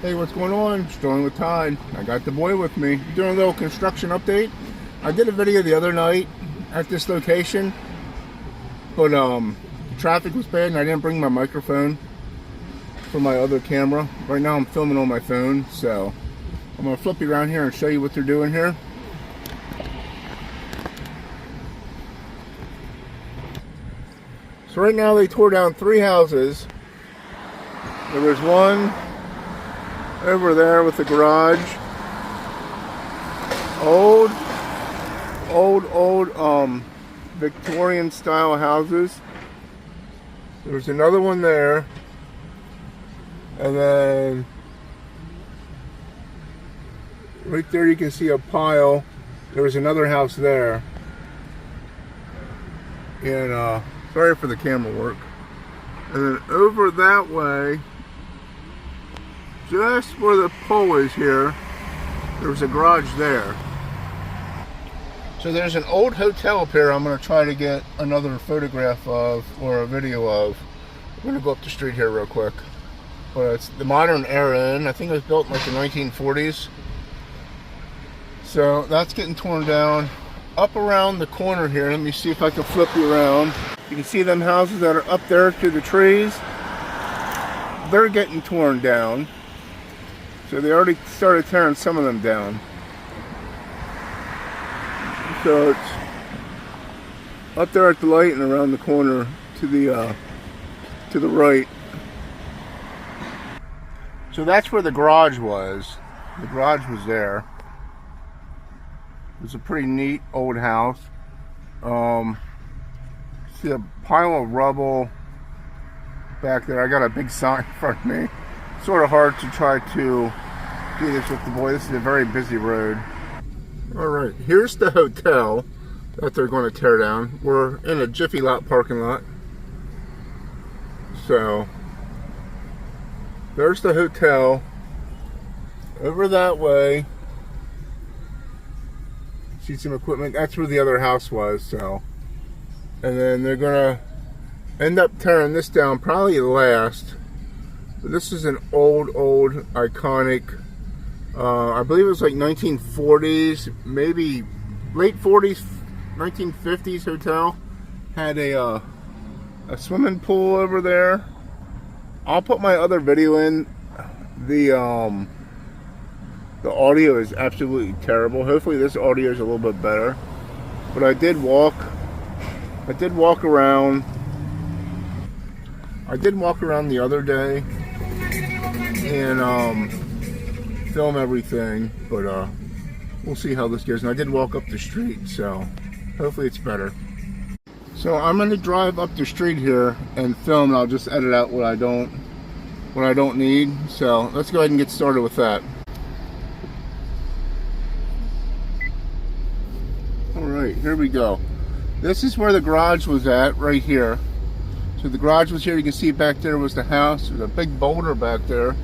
Hey, what's going on? Strolling with Todd. I got the boy with me. Doing a little construction update. I did a video the other night at this location, but traffic was bad and I didn't bring my microphone for my other camera. Right now I'm filming on my phone, so I'm gonna flip you around here and show you what they're doing here. So right now they tore down 3 houses. There was one over there with the garage. Old Victorian style houses. There's another one there. And then right there you can see a pile. There was another house there. And sorry for the camera work. And then over that way, just where the pole is here, there was a garage there. So there's an old hotel up here I'm going to try to get another photograph of, or a video of. I'm going to go up the street here real quick. But it's the modern era, and I think it was built in like the 1940s. So that's getting torn down. Up around the corner here, let me see if I can flip you around. You can see them houses that are up there through the trees. They're getting torn down. So they already started tearing some of them down. So it's up there at the light and around the corner to the right. So that's where the garage was. The garage was there. It was a pretty neat old house. See a pile of rubble back there. I got a big sign in front of me. Sort of hard to try to do this with the boy. This is a very busy road. Alright, here's the hotel that they're going to tear down. We're in a Jiffy Lube parking lot. So, there's the hotel. Over that way, see some equipment. That's where the other house was. So, and then they're going to end up tearing this down probably last. But this is an old iconic, I believe it was like 1940s, maybe late 40s, 1950s hotel. Had a swimming pool over there. I'll put my other video in. The audio is absolutely terrible. Hopefully this audio is a little bit better. But I did walk around. I did walk around the other day and film everything, but we'll see how this goes. And I did walk up the street, so hopefully it's better. So I'm going to drive up the street here and film, and I'll just edit out what I don't need. So let's go ahead and get started with that. Alright, here we go. This is where the garage was at, right here. So the garage was here. You can see back there was the house. There's a big boulder back there.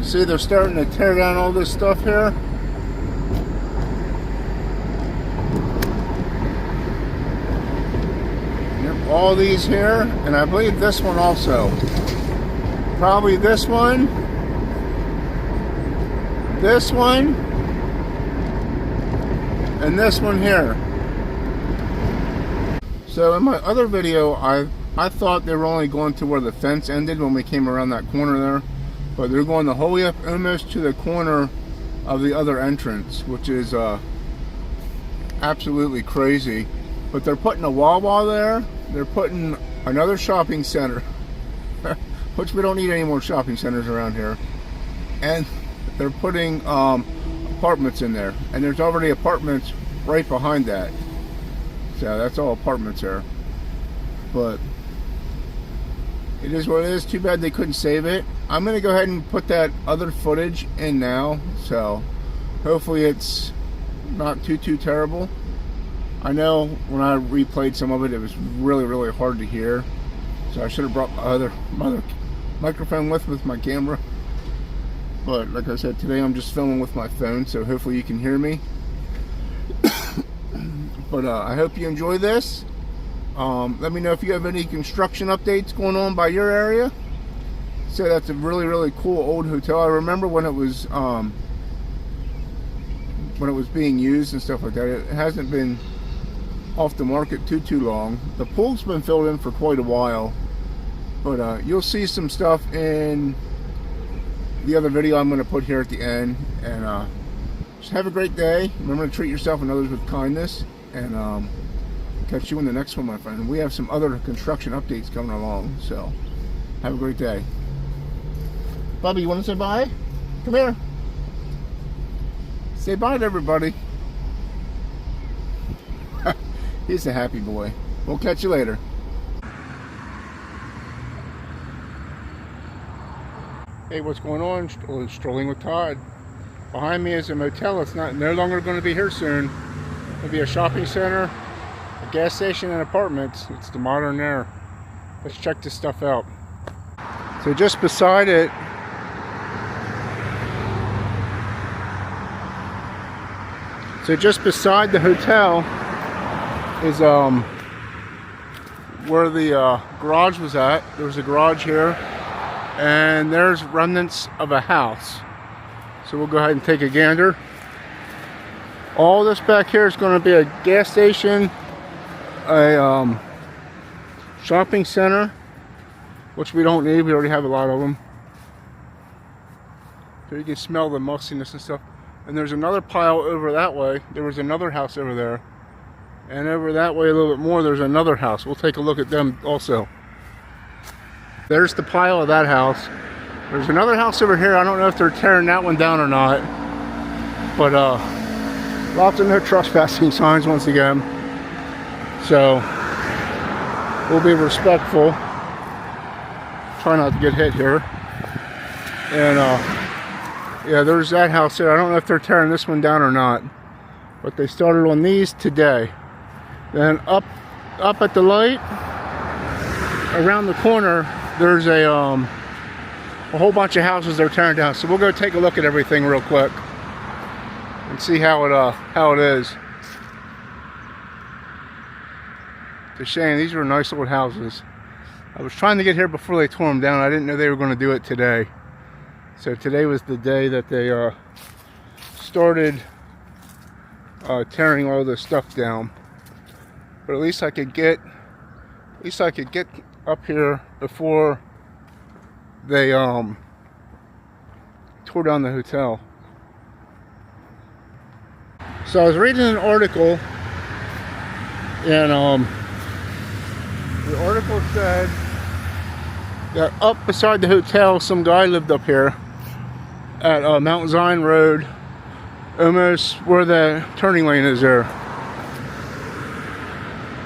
See, they're starting to tear down all this stuff here. Yep, all these here, and I believe this one also. Probably this one, and this one here. So in my other video, I thought they were only going to where the fence ended when we came around that corner there. But they're going the whole way up almost to the corner of the other entrance, which is absolutely crazy. But they're putting a Wawa there. They're putting another shopping center. which we don't need any more shopping centers around here. And they're putting apartments in there, and there's already apartments right behind that. So that's all apartments there. But it is what it is. Too bad they couldn't save it. I'm gonna go ahead and put that other footage in now, so hopefully it's not too terrible. I know when I replayed some of it, it was really hard to hear, so I should have brought my other microphone with my camera. But like I said, today I'm just filming with my phone, so hopefully you can hear me. But I hope you enjoy this. Let me know if you have any construction updates going on by your area. So that's a really cool old hotel. I remember when it was being used and stuff like that. It hasn't been off the market too long. The pool's been filled in for quite a while, but you'll see some stuff in the other video I'm going to put here at the end. And just have a great day. Remember to treat yourself and others with kindness, and catch you in the next one, my friend. We have some other construction updates coming along, so have a great day. Bobby, you want to say bye? Come here. Say bye to everybody. He's a happy boy. We'll catch you later. Hey, what's going on? Strolling with Todd. Behind me is a motel. It's no longer going to be here soon. It'll be a shopping center, a gas station, and apartments. It's the Modern Air. Let's check this stuff out. So just beside it the hotel is where the garage was at. There was a garage here, and there's remnants of a house. So we'll go ahead and take a gander. All this back here is going to be a gas station, a shopping center, which we don't need. We already have a lot of them. So you can smell the mustiness and stuff. And there's another pile over that way. There was another house over there. And over that way a little bit more, there's another house. We'll take a look at them also. There's the pile of that house. There's another house over here. I don't know if they're tearing that one down or not. But lots of no trespassing signs once again. So we'll be respectful. Try not to get hit here. And yeah, there's that house there. I don't know if they're tearing this one down or not, but they started on these today. Then up at the light, around the corner, there's a whole bunch of houses they're tearing down. So we'll go take a look at everything real quick and see how it is. It's a shame. These were nice old houses. I was trying to get here before they tore them down. I didn't know they were going to do it today. So today was the day that they started tearing all this stuff down. But at least I could get up here before they tore down the hotel. So I was reading an article, and the article said that up beside the hotel, some guy lived up here at Mount Zion Road, almost where the turning lane is there.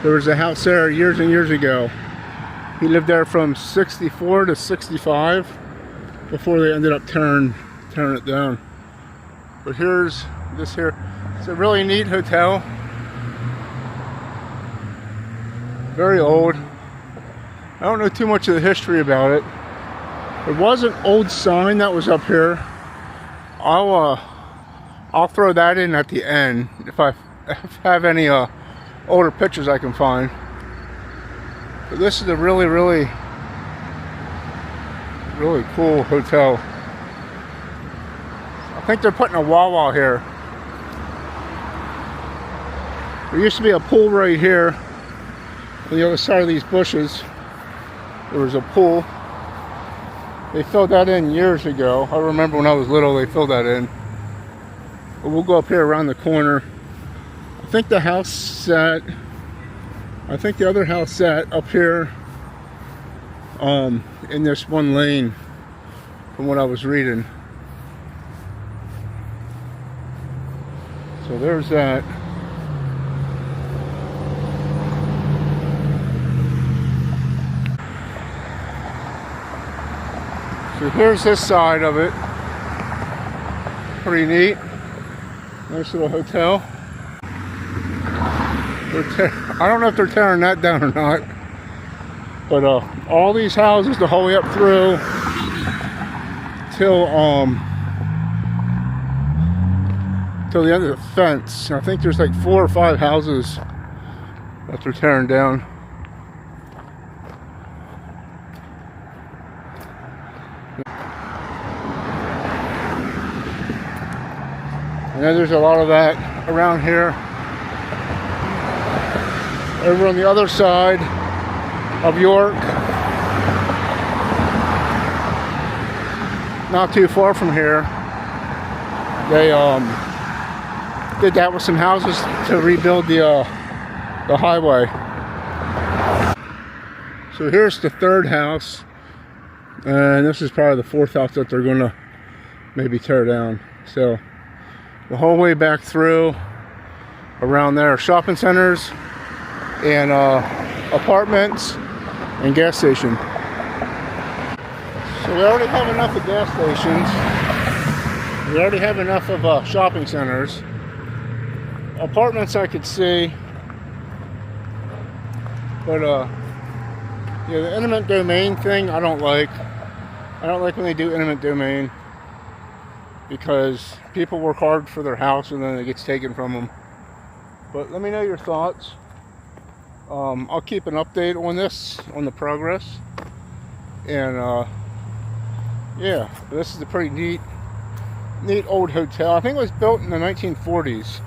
There was a house there years and years ago. He lived there from 64 to 65 before they ended up tearing it down. But here's this here. It's a really neat hotel. Very old. I don't know too much of the history about it. There was an old sign that was up here. I'll throw that in at the end if I have any older pictures I can find. But this is a really cool hotel. I think they're putting a Wawa here. There used to be a pool right here on the other side of these bushes. There was a pool. They filled that in years ago. I remember when I was little they filled that in. But we'll go up here around the corner. I think the house sat, I think the other house sat up here in this one lane from what I was reading. So there's that. So here's this side of it. Pretty neat. Nice little hotel. I don't know if they're tearing that down or not. But all these houses the whole way up through till the end of the fence. I think there's like 4 or 5 houses that they're tearing down. And then there's a lot of that around here. Over on the other side of York, not too far from here, they did that with some houses to rebuild the highway. So here's the 3rd house, and this is probably the 4th house that they're gonna maybe tear down. So the whole way back through around there, shopping centers and apartments and gas station. So we already have enough of gas stations. We already have enough of shopping centers. Apartments I could see, but yeah, the eminent domain thing I don't like. I don't like when they do eminent domain, because people work hard for their house and then it gets taken from them. But let me know your thoughts. I'll keep an update on this, on the progress. And yeah, this is a pretty neat old hotel. I think it was built in the 1940s.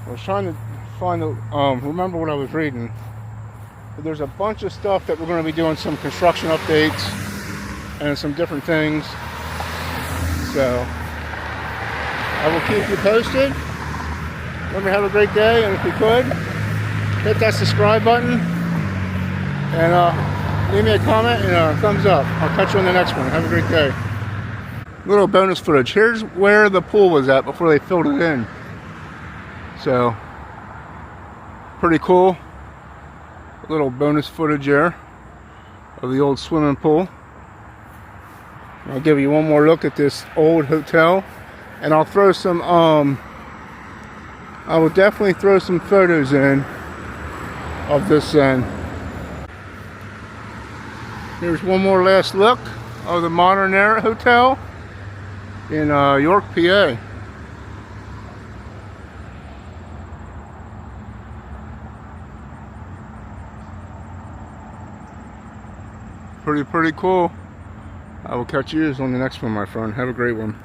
I was trying to find the, remember what I was reading. But there's a bunch of stuff that we're going to be doing, some construction updates and some different things. So I will keep you posted. Remember, have a great day, and if you could, hit that subscribe button and leave me a comment and a thumbs up. I'll catch you on the next one. Have a great day. Little bonus footage. Here's where the pool was at before they filled it in. So pretty cool. A little bonus footage there of the old swimming pool. I'll give you one more look at this old hotel, and I'll throw some I will definitely throw some photos in of this end. Here's one more last look of the Modern Era Hotel in York, PA. Pretty cool. I will catch you on the next one, my friend. Have a great one.